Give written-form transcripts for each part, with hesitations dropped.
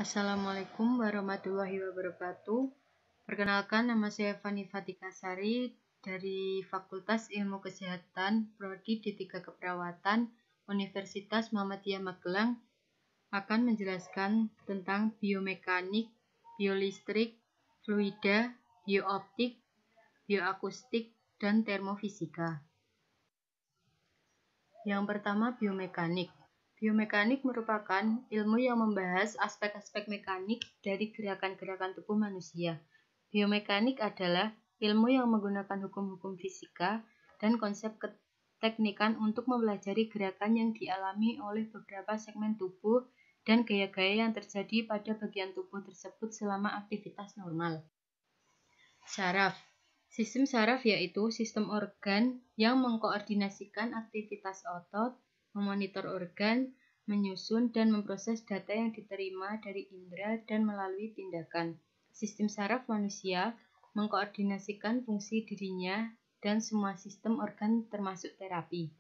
Assalamualaikum warahmatullahi wabarakatuh. Perkenalkan, nama saya Fani Fatikasari dari Fakultas Ilmu Kesehatan, Prodi D3 Keperawatan, Universitas Muhammadiyah Magelang, akan menjelaskan tentang biomekanik, biolistrik, fluida, biooptik, bioakustik, dan termofisika. Yang pertama, biomekanik. Biomekanik merupakan ilmu yang membahas aspek-aspek mekanik dari gerakan-gerakan tubuh manusia. Biomekanik adalah ilmu yang menggunakan hukum-hukum fisika dan konsep keteknikan untuk mempelajari gerakan yang dialami oleh beberapa segmen tubuh dan gaya-gaya yang terjadi pada bagian tubuh tersebut selama aktivitas normal. Saraf. Sistem saraf yaitu sistem organ yang mengkoordinasikan aktivitas otot, memonitor organ, menyusun dan memproses data yang diterima dari indera dan melalui tindakan. Sistem saraf manusia mengkoordinasikan fungsi dirinya dan semua sistem organ termasuk terapi.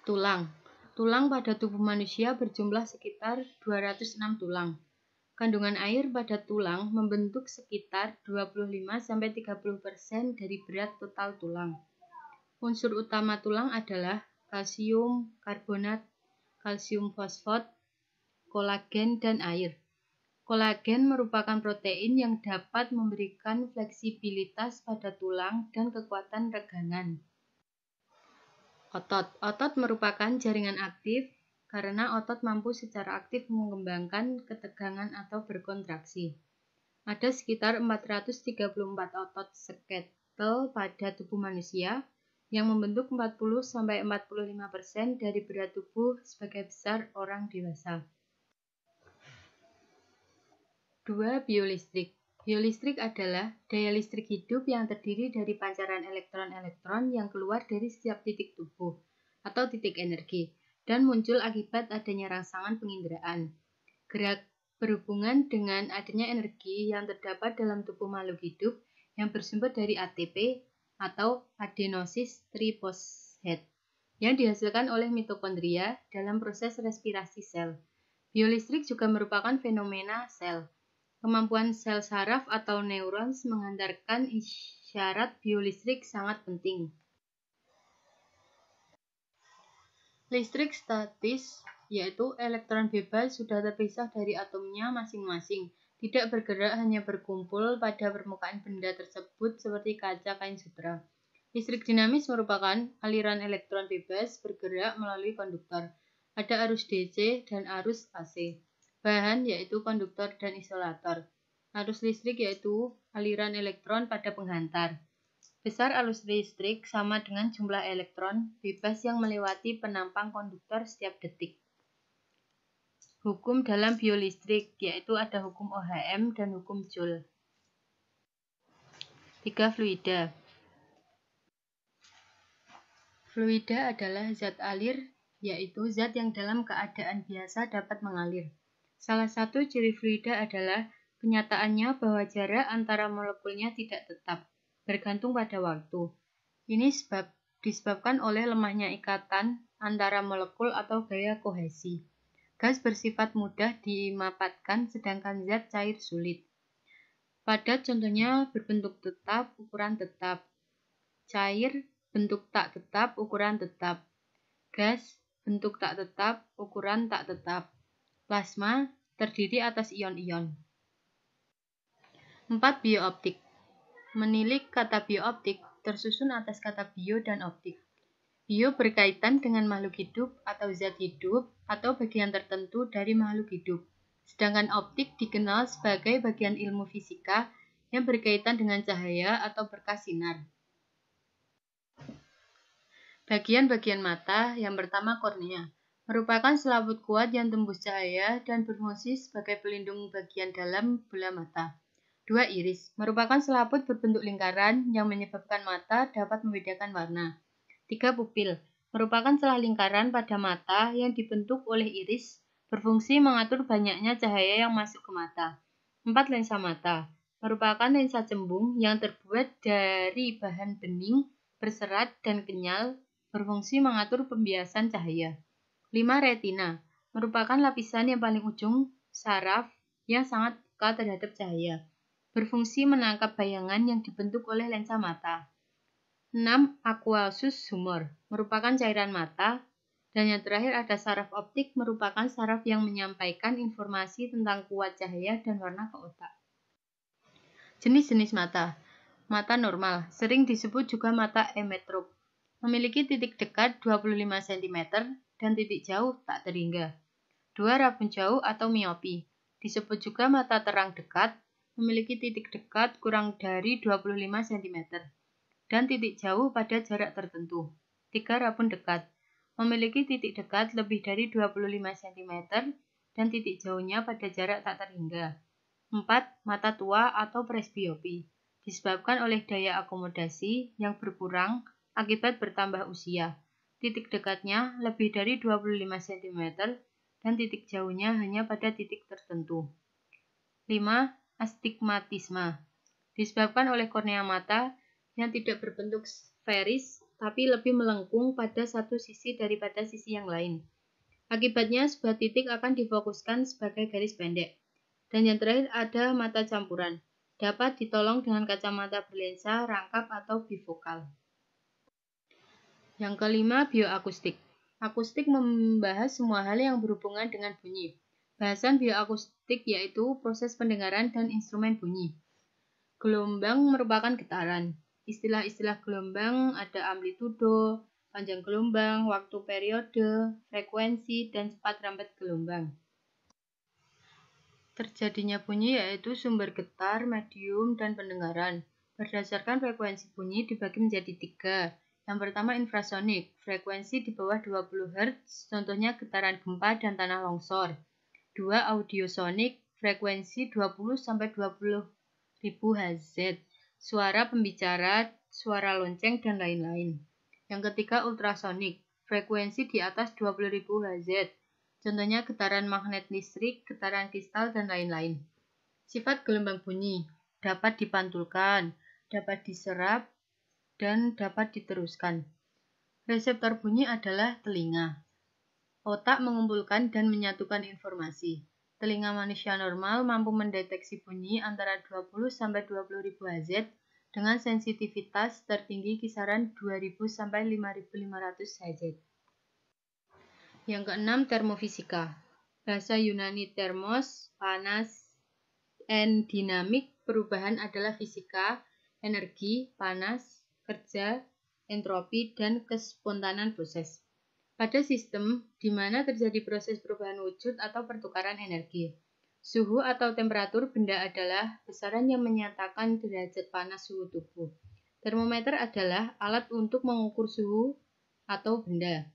Tulang. Tulang pada tubuh manusia berjumlah sekitar 206 tulang. Kandungan air pada tulang membentuk sekitar 25-30% dari berat total tulang. Unsur utama tulang adalah kalsium karbonat, kalsium fosfat, kolagen, dan air. Kolagen merupakan protein yang dapat memberikan fleksibilitas pada tulang dan kekuatan regangan. Otot. Otot merupakan jaringan aktif karena otot mampu secara aktif mengembangkan ketegangan atau berkontraksi. Ada sekitar 434 otot sketel pada tubuh manusia yang membentuk 40-45% dari berat tubuh sebagai besar orang dewasa. 2. Biolistrik. Biolistrik adalah daya listrik hidup yang terdiri dari pancaran elektron-elektron yang keluar dari setiap titik tubuh atau titik energi dan muncul akibat adanya rangsangan penginderaan. Gerak berhubungan dengan adanya energi yang terdapat dalam tubuh makhluk hidup yang bersumber dari ATP atau adenosis triphosphate yang dihasilkan oleh mitokondria dalam proses respirasi sel. Biolistrik juga merupakan fenomena sel. Kemampuan sel saraf atau neurons menghantarkan isyarat biolistrik sangat penting. Listrik statis, yaitu elektron bebas sudah terpisah dari atomnya masing-masing, tidak bergerak, hanya berkumpul pada permukaan benda tersebut seperti kaca kain sutra. Listrik dinamis merupakan aliran elektron bebas bergerak melalui konduktor. Ada arus DC dan arus AC. Bahan yaitu konduktor dan isolator. Arus listrik yaitu aliran elektron pada penghantar. Besar arus listrik sama dengan jumlah elektron bebas yang melewati penampang konduktor setiap detik. Hukum dalam biolistrik yaitu ada hukum Ohm dan hukum Joule. 3. Fluida. Fluida adalah zat alir, yaitu zat yang dalam keadaan biasa dapat mengalir. Salah satu ciri fluida adalah kenyataannya bahwa jarak antara molekulnya tidak tetap, bergantung pada waktu. Ini disebabkan oleh lemahnya ikatan antara molekul atau gaya kohesi. Gas bersifat mudah dimapatkan, sedangkan zat cair sulit. Padat contohnya berbentuk tetap, ukuran tetap. Cair bentuk tak tetap, ukuran tetap. Gas bentuk tak tetap, ukuran tak tetap. Plasma terdiri atas ion-ion. 4. Biooptik. Menilik kata biooptik tersusun atas kata bio dan optik. Bio berkaitan dengan makhluk hidup atau zat hidup atau bagian tertentu dari makhluk hidup. Sedangkan optik dikenal sebagai bagian ilmu fisika yang berkaitan dengan cahaya atau berkas sinar. Bagian-bagian mata, yang pertama kornea, merupakan selaput kuat yang tembus cahaya dan berfungsi sebagai pelindung bagian dalam bola mata. 2. Iris, merupakan selaput berbentuk lingkaran yang menyebabkan mata dapat membedakan warna. 3. Pupil, merupakan celah lingkaran pada mata yang dibentuk oleh iris, berfungsi mengatur banyaknya cahaya yang masuk ke mata. 4. Lensa mata, merupakan lensa cembung yang terbuat dari bahan bening, berserat, dan kenyal, berfungsi mengatur pembiasan cahaya. 5. Retina, merupakan lapisan yang paling ujung saraf yang sangat peka terhadap cahaya, berfungsi menangkap bayangan yang dibentuk oleh lensa mata. 6. Aqueous humor merupakan cairan mata. Dan yang terakhir ada saraf optik, merupakan saraf yang menyampaikan informasi tentang kuat cahaya dan warna ke otak. Jenis-jenis mata. Mata normal, sering disebut juga mata emetrop, memiliki titik dekat 25 cm dan titik jauh tak terhingga. 2. Rabun jauh atau miopi, disebut juga mata terang dekat, memiliki titik dekat kurang dari 25 cm dan titik jauh pada jarak tertentu. 3. Rabun dekat, memiliki titik dekat lebih dari 25 cm dan titik jauhnya pada jarak tak terhingga. 4. Mata tua atau presbiopi, disebabkan oleh daya akomodasi yang berkurang akibat bertambah usia. Titik dekatnya lebih dari 25 cm dan titik jauhnya hanya pada titik tertentu. 5. Astigmatisme, disebabkan oleh kornea mata yang tidak berbentuk sferis tapi lebih melengkung pada satu sisi daripada sisi yang lain. Akibatnya sebuah titik akan difokuskan sebagai garis pendek. Dan yang terakhir ada mata campuran, dapat ditolong dengan kacamata berlensa, rangkap atau bifokal. Yang kelima, bioakustik. Akustik membahas semua hal yang berhubungan dengan bunyi. Bahasan bioakustik yaitu proses pendengaran dan instrumen bunyi. Gelombang merupakan getaran. Istilah-istilah gelombang ada amplitudo, panjang gelombang, waktu periode, frekuensi, dan cepat rambat gelombang. Terjadinya bunyi yaitu sumber getar, medium, dan pendengaran. Berdasarkan frekuensi bunyi dibagi menjadi 3. Yang pertama infrasonik, frekuensi di bawah 20 Hz, contohnya getaran gempa dan tanah longsor. 2. Audiosonik, frekuensi 20-20 ribu Hz, suara pembicara, suara lonceng, dan lain-lain. Yang ketiga ultrasonik, frekuensi di atas 20.000 Hz, contohnya getaran magnet listrik, getaran kristal, dan lain-lain. Sifat gelombang bunyi dapat dipantulkan, dapat diserap, dan dapat diteruskan. Reseptor bunyi adalah telinga. Otak mengumpulkan dan menyatukan informasi. Telinga manusia normal mampu mendeteksi bunyi antara 20-20.000 Hz dengan sensitivitas tertinggi kisaran 2.000-5.500 Hz. Yang keenam, termofisika. Bahasa Yunani termos, panas, and dinamik, perubahan adalah fisika, energi, panas, kerja, entropi, dan kespontanan proses. Pada sistem di mana terjadi proses perubahan wujud atau pertukaran energi. Suhu atau temperatur benda adalah besaran yang menyatakan derajat panas suhu tubuh. Termometer adalah alat untuk mengukur suhu atau benda.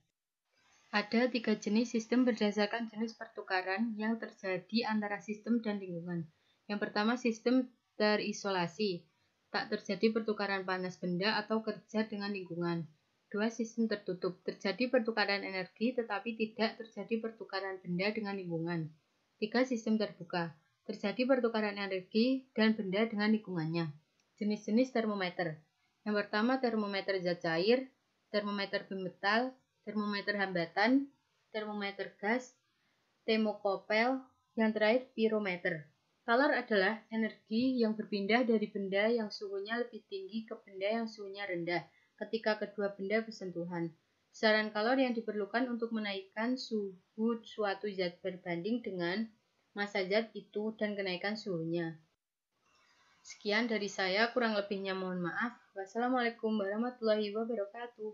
Ada 3 jenis sistem berdasarkan jenis pertukaran yang terjadi antara sistem dan lingkungan. Yang pertama sistem terisolasi, tak terjadi pertukaran panas benda atau kerja dengan lingkungan. 2. Sistem tertutup, terjadi pertukaran energi tetapi tidak terjadi pertukaran benda dengan lingkungan. 3. Sistem terbuka, terjadi pertukaran energi dan benda dengan lingkungannya. Jenis-jenis termometer. Yang pertama termometer zat cair, termometer bimetal, termometer hambatan, termometer gas, termokopel, yang terakhir pirometer. Kalor adalah energi yang berpindah dari benda yang suhunya lebih tinggi ke benda yang suhunya rendah ketika kedua benda bersentuhan. Besaran kalor yang diperlukan untuk menaikkan suhu suatu zat berbanding dengan massa zat itu dan kenaikan suhunya. Sekian dari saya, kurang lebihnya mohon maaf. Wassalamualaikum warahmatullahi wabarakatuh.